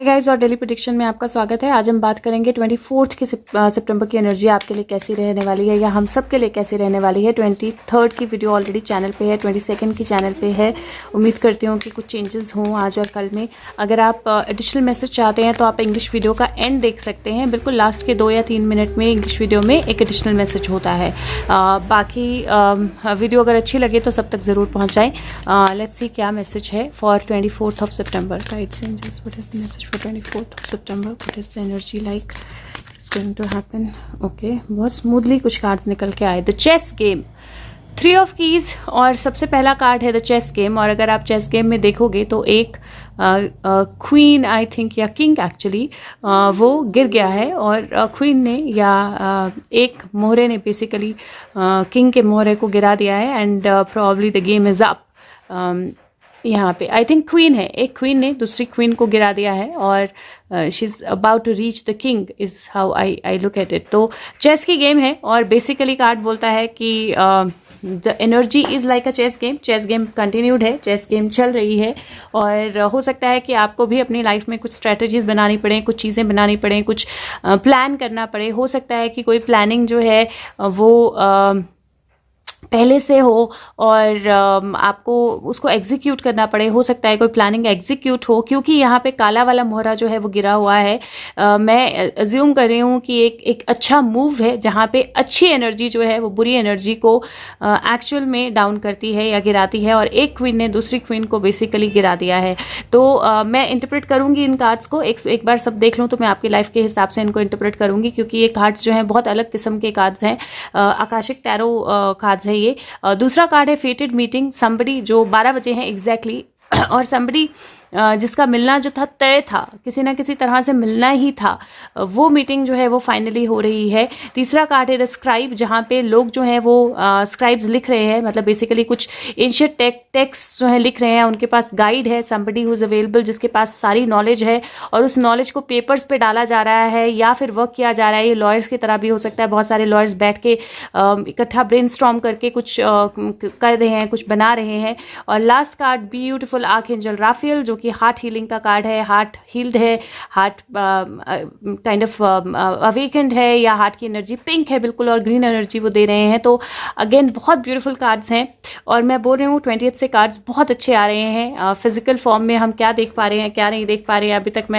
Guys और daily prediction में आपका स्वागत है। आज हम बात करेंगे 24 की सितंबर की एनर्जी आपके लिए कैसी रहने वाली है या हम सब के लिए कैसी रहने वाली है। 23 की वीडियो ऑलरेडी चैनल पे है, 22 की चैनल पे है। उम्मीद करती हूँ कि कुछ चेंजेस हों आज और कल में। अगर आप एडिशनल मैसेज चाहते हैं तो आप इंग्लिश वीडियो का एंड देख सकते हैं। बिल्कुल लास्ट के 2 या 3 मिनट में इंग्लिश वीडियो में एक एडिशनल मैसेज होता है। बाकी वीडियो अगर अच्छी लगे तो सब तक ज़रूर पहुँचाएँ। लेट्स सी क्या मैसेज है फॉर 24 सितंबर। Guides angels, what is the message for 24th of September? What is the energy like? It's going to happen. Okay, बहुत स्मूथली कुछ कार्ड्स निकल के आए। The chess game, 3 of keys और सबसे पहला कार्ड है द चेस गेम। और अगर आप चेस गेम में देखोगे तो एक क्वीन आई थिंक या किंग एक्चुअली वो गिर गया है और क्वीन ने या एक मोहरे ने बेसिकली किंग के मोहरे को गिरा दिया है and probably the game is up. यहाँ पे आई थिंक क्वीन है, एक क्वीन ने दूसरी क्वीन को गिरा दिया है और she is about to reach the king is how I look at it. तो चेस की गेम है और बेसिकली कार्ड बोलता है कि the energy is like a chess game. Chess game continued है, चेस गेम चल रही है और हो सकता है कि आपको भी अपनी लाइफ में कुछ स्ट्रेटजीज बनानी पड़े, कुछ चीज़ें बनानी पड़े, कुछ प्लान करना पड़े। हो सकता है कि कोई प्लानिंग जो है वो पहले से हो और आपको उसको एग्जीक्यूट करना पड़े। हो सकता है कोई प्लानिंग एग्जीक्यूट हो क्योंकि यहाँ पे काला वाला मोहरा जो है वो गिरा हुआ है। मैं अज्यूम कर रही हूँ कि एक अच्छा मूव है जहाँ पे अच्छी एनर्जी जो है वो बुरी एनर्जी को एक्चुअल में डाउन करती है या गिराती है और एक क्वीन ने दूसरी क्वीन को बेसिकली गिरा दिया है। तो मैं इंटरप्रेट करूँगी इन कार्ड्स को। एक बार सब देख लूँ तो मैं आपकी लाइफ के हिसाब से इनको इंटरप्रेट करूँगी क्योंकि ये कार्ड्स जो हैं बहुत अलग किस्म के कार्ड्स हैं। आकाशिक टैरो कार्ड्स है ये। दूसरा कार्ड है फेटेड मीटिंग। समबडी जो 12 बजे हैं एग्जैक्टली और समबडी जिसका मिलना जो था तय था, किसी ना किसी तरह से मिलना ही था, वो मीटिंग जो है वो फाइनली हो रही है। तीसरा कार्ड है द स्क्राइब, जहाँ पे लोग जो हैं वो स्क्राइब्स लिख रहे हैं, मतलब बेसिकली कुछ एंशिएंट टेक्स्ट जो है लिख रहे हैं। उनके पास गाइड है, समबडी हु इज अवेलेबल, जिसके पास सारी नॉलेज है और उस नॉलेज को पेपर्स पे डाला जा रहा है या फिर वर्क किया जा रहा है। ये लॉयर्स की तरह भी हो सकता है। बहुत सारे लॉयर्स बैठ के इकट्ठा ब्रेनस्टॉर्म करके कुछ कर रहे हैं, कुछ बना रहे हैं। और last card beautiful archangel Raphael, जो कि हार्ट हीलिंग का कार्ड है। हार्ट हील्ड है, हार्ट काइंड ऑफ अवेकेंड है या हार्ट की एनर्जी पिंक है बिल्कुल और ग्रीन एनर्जी वो दे रहे हैं। तो अगेन बहुत ब्यूटीफुल कार्ड्स हैं और मैं बोल रही हूँ 20th से कार्ड्स बहुत अच्छे आ रहे हैं। फिजिकल फॉर्म में हम क्या देख पा रहे हैं, क्या नहीं देख पा रहे हैं अभी तक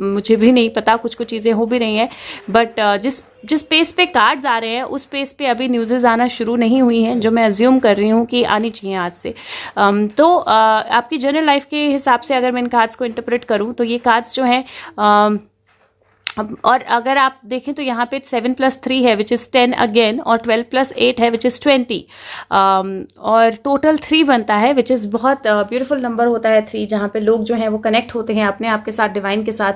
मुझे भी नहीं पता। कुछ चीज़ें हो भी रही हैं बट जिस पेस पे कार्ड्स आ रहे हैं उस पेस पे अभी न्यूज़ेज़ आना शुरू नहीं हुई हैं, जो मैं अज्यूम कर रही हूँ कि आनी चाहिए आज से। तो आपकी जनरल लाइफ के हिसाब से अगर मैं इन कार्ड्स को इंटरप्रेट करूँ तो ये कार्ड्स जो हैं और अगर आप देखें तो यहाँ पे 7+3 है विच इज़ 10 अगेन और 12+8 है विच इज़ 20 और टोटल 3 बनता है विच इज़ बहुत ब्यूटीफुल नंबर होता है 3, जहाँ पे लोग जो हैं वो कनेक्ट होते हैं अपने आप के साथ, डिवाइन के साथ,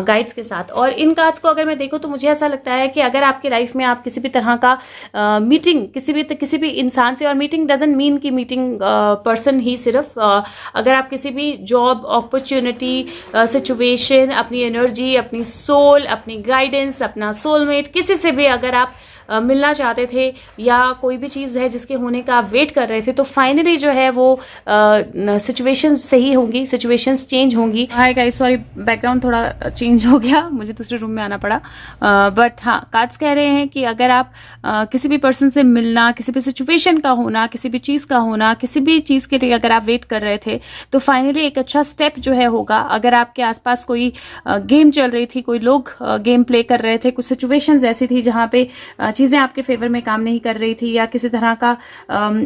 गाइड्स के साथ। और इन कार्ड्स को अगर मैं देखूँ तो मुझे ऐसा लगता है कि अगर आपकी लाइफ में आप किसी भी तरह का मीटिंग किसी भी इंसान से, और मीटिंग डजंट मीन कि मीटिंग पर्सन ही सिर्फ, अगर आप किसी भी जॉब अपॉर्चुनिटी सिचुएशन, अपनी एनर्जी, अपनी सोल, अपनी गाइडेंस, अपना सोलमेट, किसी से भी अगर आप मिलना चाहते थे या कोई भी चीज़ है जिसके होने का आप वेट कर रहे थे, तो फाइनली जो है वो सिचुएशंस सही होंगी, सिचुएशंस चेंज होंगी। हाय गाइस, सॉरी बैकग्राउंड थोड़ा चेंज हो गया, मुझे दूसरे रूम में आना पड़ा। बट हाँ, कार्ड्स कह रहे हैं कि अगर आप किसी भी पर्सन से मिलना, किसी भी सिचुएशन का होना, किसी भी चीज़ का होना, किसी भी चीज़ के लिए अगर आप वेट कर रहे थे तो फाइनली एक अच्छा स्टेप जो है होगा। अगर आपके आसपास कोई गेम चल रही थी, कोई लोग गेम प्ले कर रहे थे, कुछ सिचुएशंस ऐसी थी जहाँ पे चीज़ें आपके फेवर में काम नहीं कर रही थी या किसी तरह का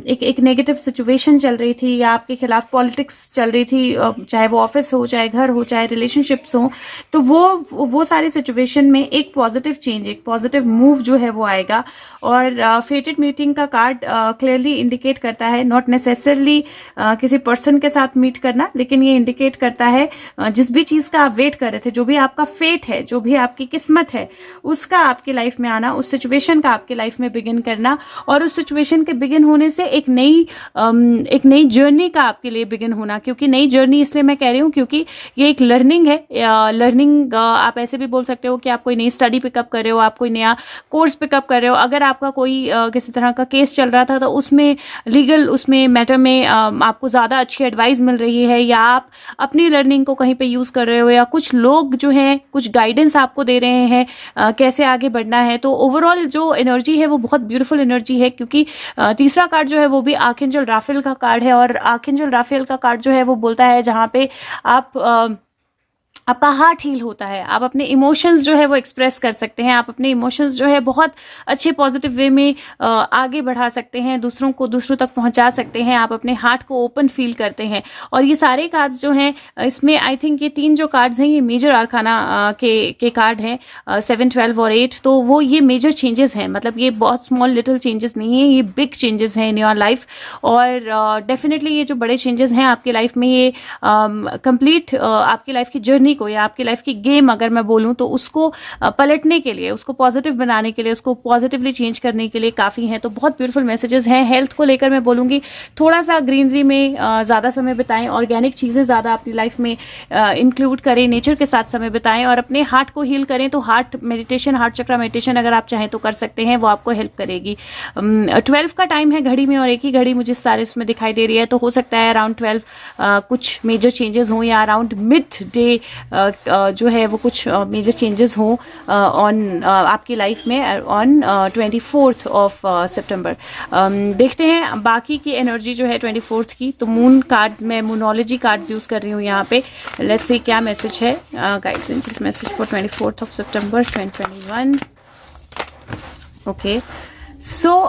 एक नेगेटिव सिचुएशन चल रही थी या आपके खिलाफ पॉलिटिक्स चल रही थी, चाहे वो ऑफिस हो, चाहे घर हो, चाहे रिलेशनशिप्स हो, तो वो सारी सिचुएशन में एक पॉजिटिव चेंज, एक पॉजिटिव मूव जो है वो आएगा। और फेटेड मीटिंग का कार्ड क्लियरली इंडिकेट करता है नॉट नेसेसरली किसी पर्सन के साथ मीट करना, लेकिन ये इंडिकेट करता है जिस भी चीज़ का आप वेट कर रहे थे, जो भी आपका फेट है, जो भी आपकी किस्मत है, उसका आपकी लाइफ में आना, उस सिचुएशन का आपके लाइफ में बिगिन करना, और उस सिचुएशन के बिगिन होने से एक नई जर्नी का आपके लिए बिगिन होना। क्योंकि नई जर्नी इसलिए मैं कह रही हूँ क्योंकि ये एक लर्निंग है। लर्निंग आप ऐसे भी बोल सकते हो कि आप कोई नई स्टडी पिकअप कर रहे हो, आप कोई नया कोर्स पिकअप कर रहे हो। अगर आपका कोई किसी तरह का केस चल रहा था तो उसमें लीगल उसमें मैटर में आपको ज़्यादा अच्छी एडवाइस मिल रही है, या आप अपनी लर्निंग को कहीं पे यूज़ कर रहे हो, या कुछ लोग जो हैं कुछ गाइडेंस आपको दे रहे हैं कैसे आगे बढ़ना है। तो ओवरऑल जो एनर्जी है वो बहुत ब्यूटीफुल एनर्जी है। क्योंकि तीसरा कार्ड जो है वो भी आर्कएंजल राफेल का कार्ड है, और आर्कएंजल राफेल का कार्ड जो है वो बोलता है जहाँ पे आपका हार्ट हील होता है, आप अपने इमोशंस जो है वो एक्सप्रेस कर सकते हैं, आप अपने इमोशंस जो है बहुत अच्छे पॉजिटिव वे में आगे बढ़ा सकते हैं, दूसरों तक पहुंचा सकते हैं, आप अपने हार्ट को ओपन फील करते हैं। और ये सारे कार्ड्स जो हैं इसमें आई थिंक ये 3 जो कार्ड्स हैं ये मेजर आर्काना के कार्ड हैं, 7, 12 और 8। तो वो ये मेजर चेंजेस हैं, मतलब ये बहुत स्मॉल लिटिल चेंजेस नहीं है, ये बिग चेंजेस हैं इन योर लाइफ। और डेफिनेटली ये जो बड़े चेंजेस हैं आपकी लाइफ में, ये कंप्लीट आपकी लाइफ की जर्नी को या आपकी लाइफ की गेम अगर मैं बोलूं तो उसको पलटने के लिए, उसको पॉजिटिव बनाने के लिए, उसको पॉजिटिवली चेंज करने के लिए काफ़ी हैं। तो बहुत ब्यूटीफुल मैसेजेस हैं। हेल्थ को लेकर मैं बोलूँगी थोड़ा सा ग्रीनरी में ज़्यादा समय बिताएं, ऑर्गेनिक चीज़ें ज़्यादा अपनी लाइफ में इंक्लूड करें, नेचर के साथ समय बिताएं, और अपने हार्ट को हील करें। तो हार्ट चक्र मेडिटेशन अगर आप चाहें तो कर सकते हैं, वो आपको हेल्प करेगी। 12 का टाइम है घड़ी में, और एक ही घड़ी मुझे सारे उसमें दिखाई दे रही है। तो हो सकता है अराउंड 12 कुछ मेजर चेंजेस हों, या अराउंड मिड डे जो है वो कुछ मेजर चेंजेस हों ऑन आपकी लाइफ में ऑन 24th ऑफ सितंबर। देखते हैं बाकी की एनर्जी जो है 24th की। तो मून कार्ड्स में मूनोलॉजी कार्ड्स यूज कर रही हूँ यहाँ पे। लेट्स सी क्या मैसेज है guides angels message for 24th of सितंबर 2021। ओके, सो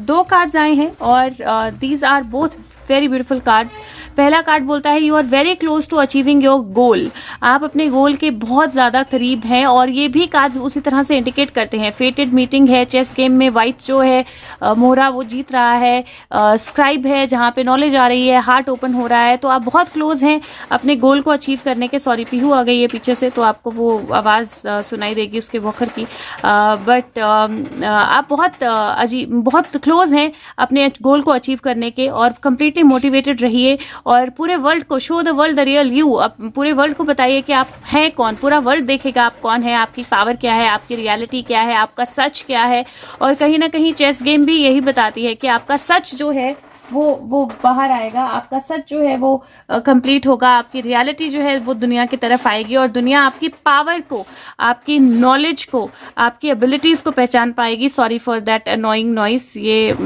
2 कार्ड्स आए हैं, और these are both very beautiful cards. पहला कार्ड बोलता है you are very close to achieving your goal, आप अपने गोल के बहुत ज्यादा करीब हैं। और ये भी कार्ड्स उसी तरह से इंडिकेट करते हैं, फेटेड मीटिंग है, चेस गेम में वाइट जो है मोहरा वो जीत रहा है, स्क्राइब है जहाँ पे नॉलेज आ रही है, हार्ट ओपन हो रहा है। तो आप बहुत क्लोज हैं अपने गोल को अचीव करने के। सॉरी पीहू आ गई है पीछे से, तो आपको वो आवाज सुनाई देगी उसके वॉकर की। बट आप बहुत क्लोज हैं अपने गोल को अचीव करने के, और कंप्लीट मोटिवेटेड रहिए, और पूरे वर्ल्ड को show the world the real you. अब पूरे वर्ल्ड को बताइए कि आप हैं कौन। पूरा वर्ल्ड देखेगा आप कौन है, आपकी पावर क्या है, आपकी रियलिटी क्या है, आपका सच क्या है। और कहीं ना कहीं चेस गेम भी यही बताती है कि आपका सच जो है वो बाहर आएगा, आपका सच जो है वो कंप्लीट होगा, आपकी रियलिटी जो है वो दुनिया की तरफ आएगी, और दुनिया आपकी पावर को, आपकी नॉलेज को, आपकी एबिलिटीज को पहचान पाएगी। Sorry for that annoying noise, ये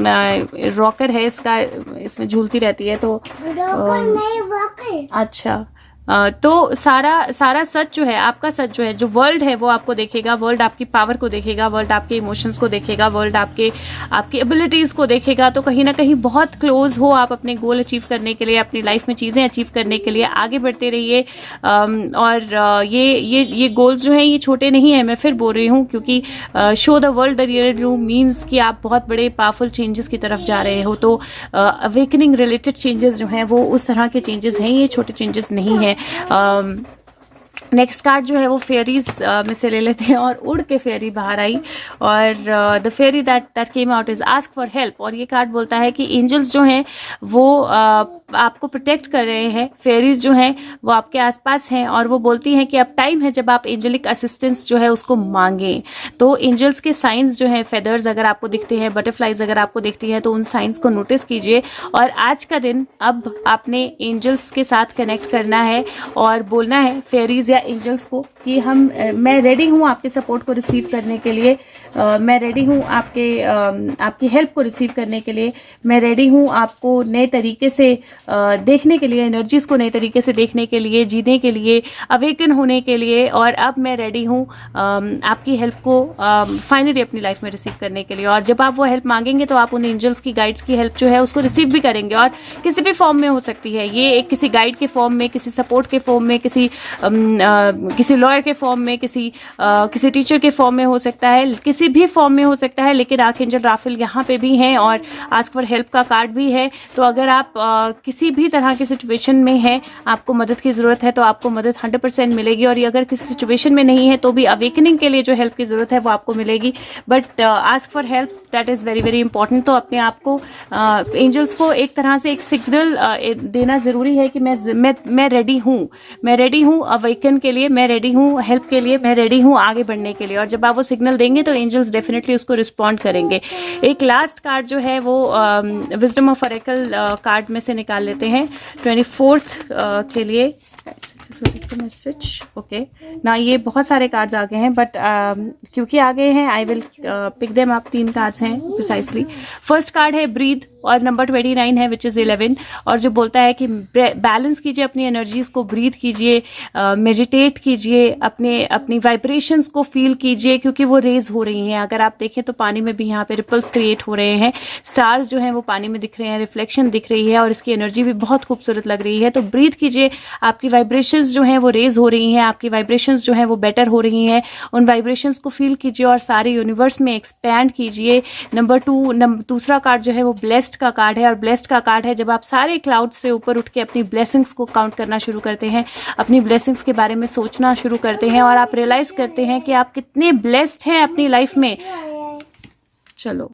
रॉकर है इसका, इसमें झूलती रहती है। तो अच्छा, तो सारा सच जो है, आपका सच जो है, जो वर्ल्ड है वो आपको देखेगा, वर्ल्ड आपकी पावर को देखेगा, वर्ल्ड आपके इमोशंस को देखेगा, वर्ल्ड आपकी एबिलिटीज को देखेगा। तो कहीं ना कहीं बहुत क्लोज हो आप अपने गोल अचीव करने के लिए, अपनी लाइफ में चीजें अचीव करने के लिए आगे बढ़ते रहिए। और ये गोल्स जो हैं ये छोटे नहीं है, मैं फिर बोल रही हूँ, क्योंकि show the world the real you means कि आप बहुत बड़े पावरफुल चेंजेस की तरफ जा रहे हो। तो अवेकनिंग रिलेटेड चेंजेस जो हैं वो उस तरह के चेंजेस हैं, ये छोटे चेंजेस नहीं है। नेक्स्ट कार्ड जो है वो फेयरीज में से ले लेते हैं, और उड़ के फेयरी बाहर आई, और the fairy that came out is ask for help. और ये कार्ड बोलता है कि एंजल्स जो हैं वो आपको प्रोटेक्ट कर रहे हैं, फेयरीज जो हैं वो आपके आसपास हैं, और वो बोलती हैं कि अब टाइम है जब आप एंजेलिक असिस्टेंस जो है उसको मांगें। तो एंजल्स के साइंस जो हैं, फेदर्स अगर आपको दिखते हैं, बटरफ्लाइज अगर आपको दिखती हैं, तो उन साइंस को नोटिस कीजिए। और आज का दिन अब आपने एंजल्स के साथ कनेक्ट करना है और बोलना है फेयरीज या एंजल्स को कि मैं रेडी हूँ आपके सपोर्ट को रिसीव करने के लिए, मैं रेडी हूँ आपकी हेल्प को रिसीव करने के लिए, मैं रेडी हूँ आपको नए तरीके से देखने के लिए, एनर्जीज को नए तरीके से देखने के लिए, जीने के लिए, अवेकन होने के लिए। और अब मैं रेडी हूँ आपकी हेल्प को फाइनली अपनी लाइफ में रिसीव करने के लिए। और जब आप वो हेल्प मांगेंगे तो आप उन एंजल्स की, गाइड्स की हेल्प जो है उसको रिसीव भी करेंगे, और किसी भी फॉर्म में हो सकती है। ये एक किसी गाइड के फॉर्म में, किसी सपोर्ट के फॉर्म में, किसी लॉयर के फॉर्म में, किसी टीचर के फॉर्म में हो सकता है, किसी भी फॉर्म में हो सकता है। लेकिन आर्कएंजल राफेल यहाँ पे भी हैं, और आस्क फॉर हेल्प का कार्ड भी है। तो अगर आप किसी भी तरह की सिचुएशन में हैं, आपको मदद की ज़रूरत है तो आपको मदद 100% मिलेगी, और अगर किसी सिचुएशन में नहीं है तो भी अवेकनिंग के लिए जो हेल्प की ज़रूरत है वो आपको मिलेगी। But ask for help, that is very very important. तो अपने आप को एंजल्स को एक तरह से एक सिग्नल देना ज़रूरी है कि मैं रेडी हूँ, मैं रेडी हूँ अवेकन के लिए, मैं रेडी हूँ हेल्प के लिए, मैं रेडी हूँ आगे बढ़ने के लिए। और जब आप वो सिग्नल देंगे तो एंजल्स डेफिनेटली उसको रिस्पॉन्ड करेंगे। एक लास्ट कार्ड जो है वो विजडम ऑफ ऑरेकल कार्ड में से निकाल लेते हैं 24th के लिए। मैसेज ओके ना, ये बहुत सारे कार्ड्स आ गए हैं, बट क्योंकि आ गए हैं I will pick them up. 3 cards हैं प्रिसाइसली। फर्स्ट कार्ड है ब्रीथ और नंबर 29 है विच इज़ 11, और जो बोलता है कि बैलेंस कीजिए अपनी एनर्जीज को, ब्रीथ कीजिए, मेडिटेट कीजिए, अपनी वाइब्रेशंस को फील कीजिए, क्योंकि वो रेज हो रही हैं। अगर आप देखें तो पानी में भी यहाँ पे रिपल्स क्रिएट हो रहे हैं, स्टार्स जो हैं वो पानी में दिख रहे हैं, रिफ्लेक्शन दिख रही है, और इसकी एनर्जी भी बहुत खूबसूरत लग रही है। तो ब्रीथ कीजिए, आपकी वाइब्रेशंस जो हैं वो रेज हो रही हैं, आपकी वाइब्रेशंस जो हैं वो बेटर हो रही हैं, उन वाइब्रेशंस को फील कीजिए और सारे यूनिवर्स में एक्सपैंड कीजिए। नंबर 2 दूसरा कार्ड जो है वो ब्लेस्ड का कार्ड है, और ब्लेस्ड का कार्ड है जब आप सारे क्लाउड से ऊपर उठ के अपनी ब्लेसिंग्स को काउंट करना शुरू करते हैं, अपनी ब्लेसिंग्स के बारे में सोचना शुरू करते हैं, और आप रियलाइज करते हैं कि आप कितने ब्लेस्ड हैं अपनी लाइफ में। चलो